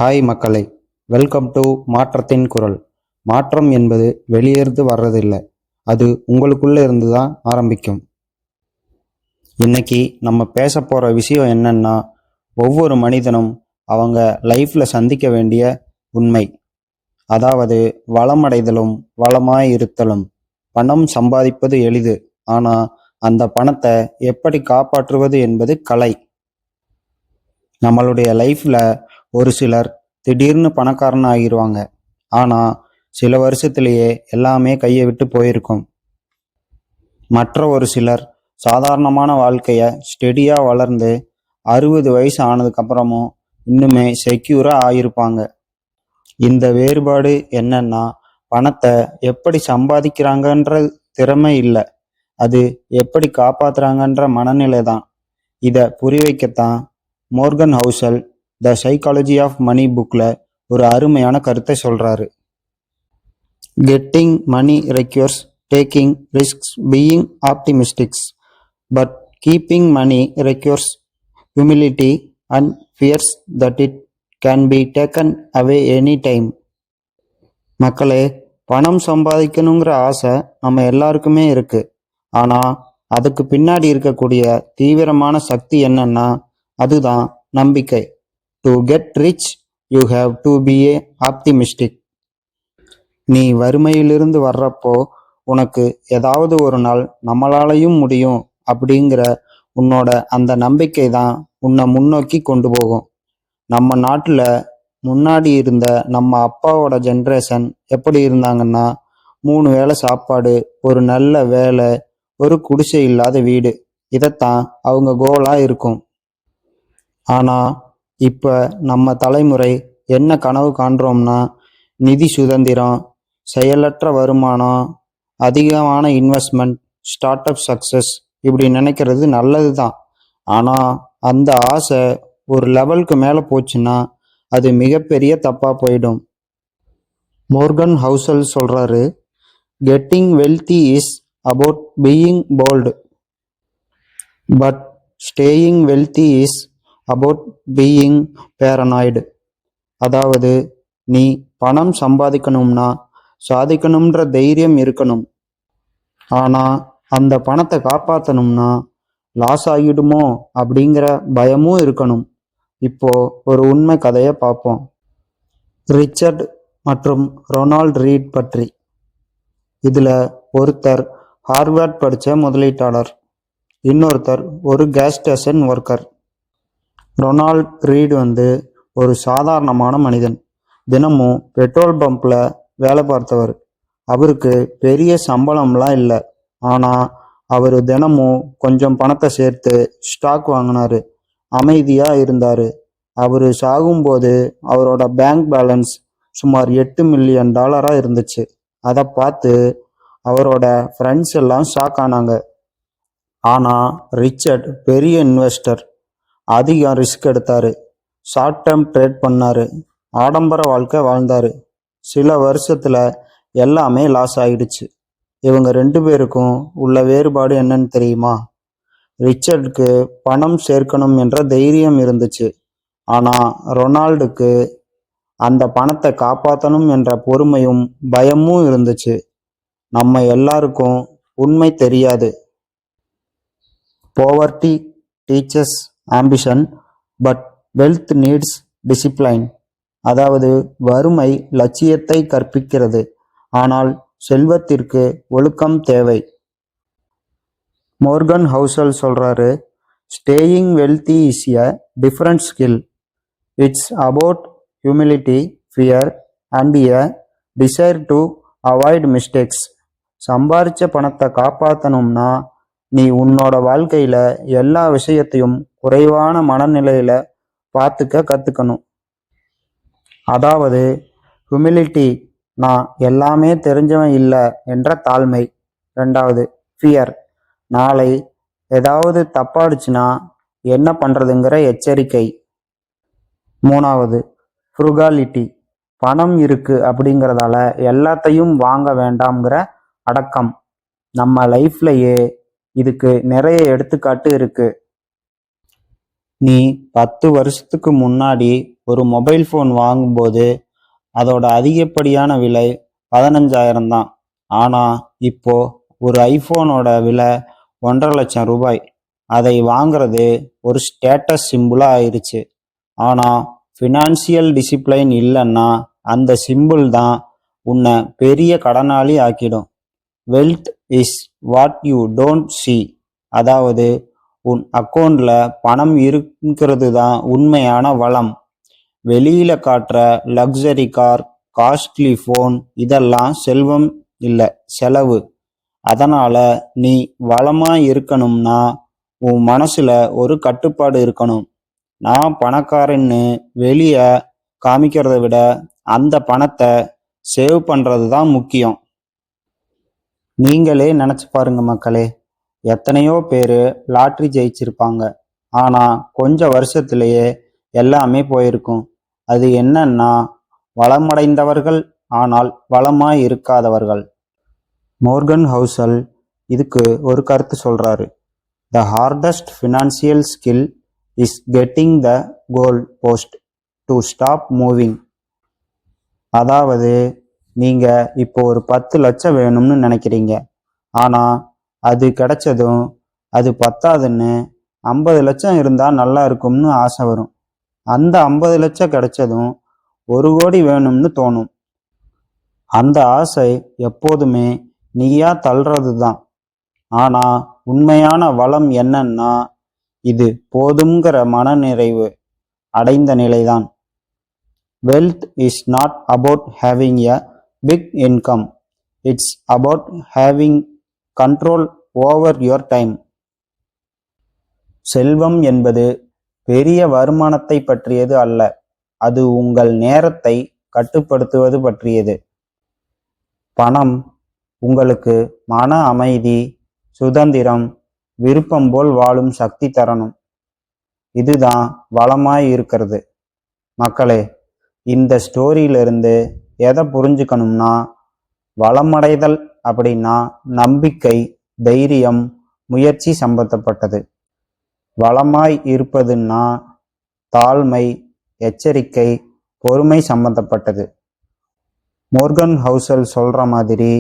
Hi மக்களே, welcome to மாற்றத்தின் குரல். மாற்றம் என்பது வெளியிருந்து வர்றதில்லை, அது உங்களுக்குள்ள இருந்து தான் ஆரம்பிக்கும். இன்னைக்கு நம்ம பேச போகிற விஷயம் என்னன்னா, ஒவ்வொரு மனிதனும் அவங்க லைஃப்பில் சந்திக்க வேண்டிய உண்மை. அதாவது வளமடைதலும் வளமாய் இருத்தலும். பணம் சம்பாதிப்பது எளிது, ஆனால் அந்த பணத்தை எப்படி காப்பாற்றுவது என்பது கலை. நம்மளுடைய லைஃப்பில் ஒரு சிலர் திடீர்னு பணக்காரன் ஆகிருவாங்க, ஆனால் சில வருஷத்திலேயே எல்லாமே கையை விட்டு போயிருக்கும். மற்ற ஒரு சிலர் சாதாரணமான வாழ்க்கையை ஸ்டெடியாக வளர்ந்து 60 வயசு ஆனதுக்கப்புறமும் இன்னுமே செக்யூராக ஆகியிருப்பாங்க. இந்த வேறுபாடு என்னன்னா, பணத்தை எப்படி சம்பாதிக்கிறாங்கன்ற திறமை இல்லை, அது எப்படி காப்பாற்றுறாங்கன்ற மனநிலை தான். இதை புரிய வைக்கத்தான் Morgan Housel the psychology of money புக்கில் ஒரு அருமையான கருத்தை சொல்கிறாரு. Getting money requires taking risks being optimistics, but keeping money requires humility and fears that it can be taken away any time. மக்களே, பணம் சம்பாதிக்கணுங்கிற ஆசை நம்ம எல்லாருக்குமே இருக்குது. ஆனால் அதுக்கு பின்னாடி இருக்கக்கூடிய தீவிரமான சக்தி என்னன்னா, அதுதான் நம்பிக்கை. To get rich you have to be a optimistic. நீ வறுமையிலிருந்து வர்றப்போ உனக்கு ஏதாவது ஒரு நாள் நம்மளாலையும் முடியும் அப்படிங்கிற உன்னோட அந்த நம்பிக்கை தான் உன்னை முன்னோக்கி கொண்டு போகும். நம்ம நாட்டில் முன்னாடி இருந்த நம்ம அப்பாவோட ஜென்ரேஷன் எப்படி இருந்தாங்கன்னா, 3 வேளை சாப்பாடு, ஒரு நல்ல வேலை, ஒரு குடிசை இல்லாத வீடு, இதைத்தான் அவங்க கோலாக இருக்கும். ஆனால் இப்போ நம்ம தலைமுறை என்ன கனவு காண்றோம்னா, நிதி சுதந்திரம், செயலற்ற வருமானம், அதிகமான இன்வெஸ்ட்மெண்ட், ஸ்டார்ட் அப் சக்ஸஸ், இப்படி நினைக்கிறது நல்லது தான். ஆனால் அந்த ஆசை ஒரு லெவலுக்கு மேலே போச்சுன்னா அது மிகப்பெரிய தப்பாக போயிடும். மோர்கன் ஹவுசல் சொல்கிறாரு, getting wealthy is about being bold, but staying wealthy is about being paranoid. அதாவது நீ பணம் சம்பாதிக்கணும்னா சாதிக்கணுன்ற தைரியம் இருக்கணும், ஆனால் அந்த பணத்தை காப்பாற்றணும்னா லாஸ் ஆகிடுமோ அப்படிங்கிற பயமும் இருக்கணும். இப்போ ஒரு உண்மை கதையை பார்ப்போம். ரிச்சர்ட் மற்றும் ரொனால்ட் ரீட் பற்றி. இதில் ஒருத்தர் ஹார்வர்ட் படித்த முதலீட்டாளர், இன்னொருத்தர் ஒரு gas station worker. Ronald read ஒரு சாதாரணமான மனிதன், தினமும் பெட்ரோல் பம்பில் வேலை பார்த்தவர். அவருக்கு பெரிய சம்பளம்லாம் இல்லை, ஆனால் அவர் தினமும் கொஞ்சம் பணத்தை சேர்த்து ஸ்டாக் வாங்கினார், அமைதியாக இருந்தார். அவர் சாகும்போது அவரோட பேங்க் பேலன்ஸ் சுமார் $8 மில்லியன் இருந்துச்சு. அதை பார்த்து அவரோட ஃப்ரெண்ட்ஸ் எல்லாம் ஷாக் ஆனாங்க. ஆனால் ரிச்சர்ட் பெரிய இன்வெஸ்டர், அதிகம் ரிஸ்க் எடுத்தார், ஷார்ட் டேர்ம் ட்ரேட் பண்ணார், ஆடம்பர வாழ்க்கை வாழ்ந்தார். சில வருஷத்தில் எல்லாமே லாஸ் ஆகிடுச்சு. இவங்க 2 பேருக்கும் உள்ள வேறுபாடு என்னன்னு தெரியுமா? ரிச்சர்டுக்கு பணம் சேர்க்கணும் என்ற தைரியம் இருந்துச்சு, ஆனால் ரொனால்டுக்கு அந்த பணத்தை காப்பாற்றணும் என்ற பொறுமையும் பயமும் இருந்துச்சு. நம்ம எல்லாருக்கும் உண்மை தெரியாது. Poverty teachers ambition, but wealth needs discipline. அதாவது வறுமை லட்சியத்தை கற்பிக்கிறது, ஆனால் செல்வத்திற்கு ஒழுக்கம் தேவை. மோர்கன் ஹவுசல் சொல்கிறாரு, staying wealthy is a different skill. It's about humility, fear and a desire to avoid mistakes. சம்பாரித்த பணத்தை காப்பாற்றணும்னா நீ உன்னோட வாழ்க்கையில் எல்லா விஷயத்தையும் குறைவான மனநிலையில் பார்த்துக்க கற்றுக்கணும். அதாவது ஹியூமிலிட்டி, நான் எல்லாமே தெரிஞ்சவன் இல்லை என்ற தாழ்மை. 2வது ஃபியர், நாளை ஏதாவது தப்பாடுச்சுன்னா என்ன பண்ணுறதுங்கிற எச்சரிக்கை. 3வது ஃப்ருகாலிட்டி, பணம் இருக்கு அப்படிங்கிறதால எல்லாத்தையும் வாங்க வேண்டாம்ங்கிற அடக்கம். நம்ம லைஃப்லையே இதுக்கு நிறைய எடுத்துக்காட்டு இருக்கு. நீ 10 வருஷத்துக்கு முன்னாடி ஒரு மொபைல் ஃபோன் வாங்கும்போது அதோட அதிகப்படியான விலை 15,000 தான். ஆனால் இப்போ ஒரு ஐஃபோனோட விலை 1,50,000 ரூபாய். அதை வாங்குறது ஒரு ஸ்டேட்டஸ் சிம்பிளாக ஆயிடுச்சு. ஆனால் ஃபினான்சியல் டிசிப்ளைன் இல்லைன்னா அந்த சிம்பிள் தான் உன்னை பெரிய கடனாளி ஆக்கிடும். Wealth is what you don't see. அதாவது உன் அக்கௌண்ட்ல பணம் இருக்கிறது தான் உண்மையான வளம். வெளியில காட்டுற லக்ஸரி கார், காஸ்ட்லி ஃபோன் இதெல்லாம் செல்வம் இல்லை, செலவு. அதனால நீ வளமா இருக்கணும்னா உன் மனசுல ஒரு கட்டுப்பாடு இருக்கணும். நான் பணக்காரன்னு வெளியே காமிக்கிறத விட அந்த பணத்தை சேவ் பண்றது தான் முக்கியம். நீங்களே நினைச்சு பாருங்க மக்களே, எத்தனையோ பேர் லாட்ரி ஜெயிச்சிருப்பாங்க. ஆனா கொஞ்ச வருஷத்திலேயே எல்லாமே போயிருக்கும். அது என்னன்னா வளமடைந்தவர்கள் ஆனால் வளமாய் இருக்காதவர்கள். மோர்கன் ஹவுசல் இதுக்கு ஒரு கருத்து சொல்றாரு. த hardest financial skill is getting the goal post to stop moving. அதாவது நீங்க இப்போ ஒரு 10 லட்சம் வேணும்னு நினைக்கிறீங்க. ஆனா அது கிடைச்சதும் அது பத்தாதுன்னு 50 லட்சம் இருந்தா நல்லா இருக்கும்னு ஆசை வரும். அந்த 50 லட்சம் கிடைச்சதும் 1 கோடி வேணும்னு தோணும். அந்த ஆசை எப்போதுமே நீயா தள்ளுறது தான். ஆனா உண்மையான வளம் என்னன்னா இது போதுங்கிற மனநிறைவு அடைந்த நிலைதான். Wealth is not about having a big income. It's about having control over your time. செல்வம் என்பது பெரிய வருமானத்தை பற்றியது அல்ல, அது உங்கள் நேரத்தை கட்டுப்படுத்துவது பற்றியது. பணம் உங்களுக்கு மன அமைதி, சுதந்திரம், விருப்பம் போல் வாழும் சக்தி தரணும். இதுதான் வளமாய் இருக்கிறது. மக்களே, இந்த ஸ்டோரியிலிருந்து எதை புரிஞ்சுக்கணும்னா, வளமடைதல் அப்படின்னா நம்பிக்கை, தைரியம், முயற்சி சம்பந்தப்பட்டது. வளமாய் இருப்பதுன்னா தாழ்மை, எச்சரிக்கை, பொறுமை சம்பந்தப்பட்டது. மோர்கன் ஹவுசல் சொல்ற மாதிரி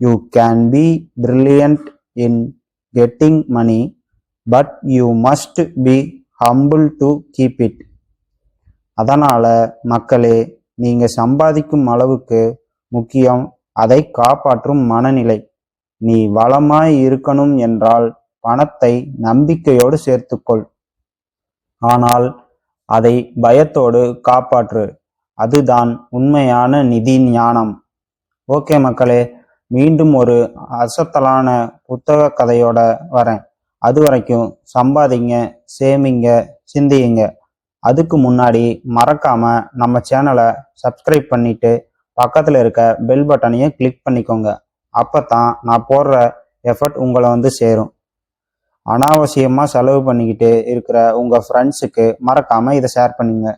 you can be brilliant in getting money, but you must be humble to keep it. அதனால மக்களே, நீங்க சம்பாதிக்கும் அளவுக்கு முக்கியம் அதை காப்பாற்றும் மனநிலை. நீ வளமாய் இருக்கணும் என்றால் பணத்தை நம்பிக்கையோடு சேர்த்துக்கொள். ஆனால் அதை பயத்தோடு காப்பாற்று. அதுதான் உண்மையான நிதி ஞானம். ஓகே மக்களே, மீண்டும் ஒரு அசத்தலான புத்தக கதையோட வரேன். அது வரைக்கும் சம்பாதிங்க, சேமிங்க, சிந்தியுங்க. அதுக்கு முன்னாடி மறக்காம நம்ம சேனலை சப்ஸ்கிரைப் பண்ணிட்டு பக்கத்தில் இருக்க பெல் பட்டனையும் கிளிக் பண்ணிக்கோங்க. அப்பதான் நான் போடுற எஃபர்ட் உங்களை வந்து சேரும். அனாவசியமாக செலவு பண்ணிக்கிட்டு இருக்கிற உங்கள் ஃப்ரெண்ட்ஸுக்கு மறக்காமல் இதை ஷேர் பண்ணுங்க.